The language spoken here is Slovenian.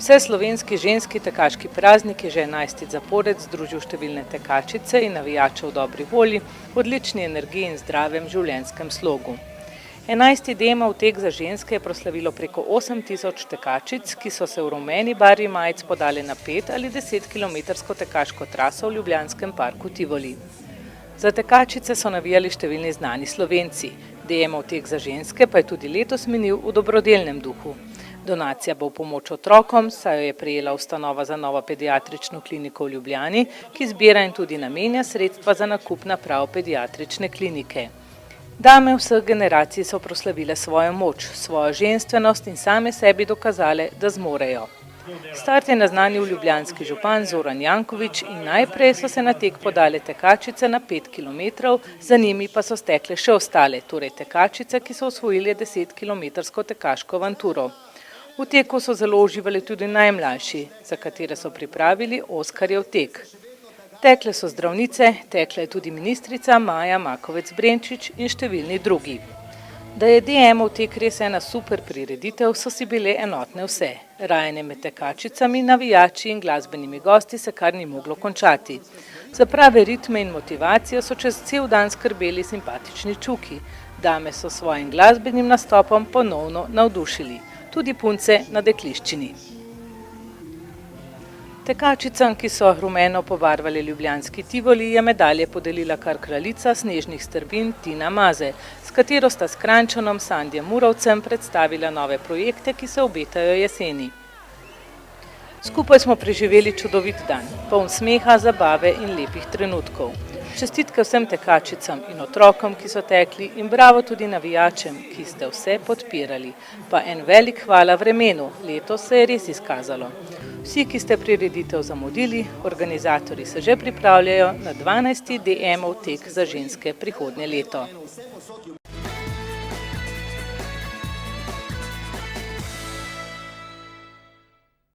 Vseslovenski ženski tekaški praznik je že 11. zapored združil številne tekačice in navijače v dobri volji, odlični energiji in zdravem življenjskem slogu. 11. DMov tek za ženske je proslavilo preko 8000 tekačic, ki so se v rumeni barvi majic podale na 5 ali 10-kilometrsko tekaško traso v Ljubljanskem parku Tivoli. Za tekačice so navijali številni znani Slovenci. DMov tek za ženske pa je tudi letos minil v dobrodelnem duhu. Donacija bo v pomoč otrokom, saj jo je prejela ustanova za novo pediatrično kliniko v Ljubljani, ki zbira in tudi namenja sredstva za nakup naprav pediatrične klinike. Dame vseh generacij so proslavile svojo moč, svojo ženstvenost in same sebi dokazale, da zmorejo. Start je naznanil ljubljanski župan Zoran Janković in najprej so se na tek podale tekačice na 5 kilometrov, za njimi pa so stekle še ostale, torej tekačice, ki so osvojile 10-kilometrsko tekaško avanturo. V teku so zelo uživali tudi najmlajši, za katere so pripravili Oskarjev tek. Tekle so zdravnice, tekla je tudi ministrica Maja Makovec Brenčič in številni drugi. Da je DMov tek res ena super prireditev, so si bile enotne vse. Rajanje med tekačicami, navijači in glasbenimi gosti se kar ni moglo končati. Za prave ritme in motivacijo so čez cel dan skrbeli simpatični čuki. Dame so svojim glasbenim nastopom ponovno navdušili. Tudi punce na dekliščini. Tekačicam, ki so rumeno pobarvali ljubljanski Tivoli, je medalje podelila kar kraljica snežnih strmin Tina Maze, s katero sta s Kranjčanom Sandijem Murovcem predstavila nove projekte, ki se obetajo jeseni. Skupaj smo preživeli čudovit dan, poln smeha, zabave in lepih trenutkov. Čestitke vsem tekačicam in otrokom, ki so tekli, in bravo tudi navijačem, ki ste vse podpirali. Pa en velik hvala vremenu, letos se je res izkazalo. Vsi, ki ste prireditev zamudili, organizatorji se že pripravljajo na 12. DMov tek za ženske prihodnje leto.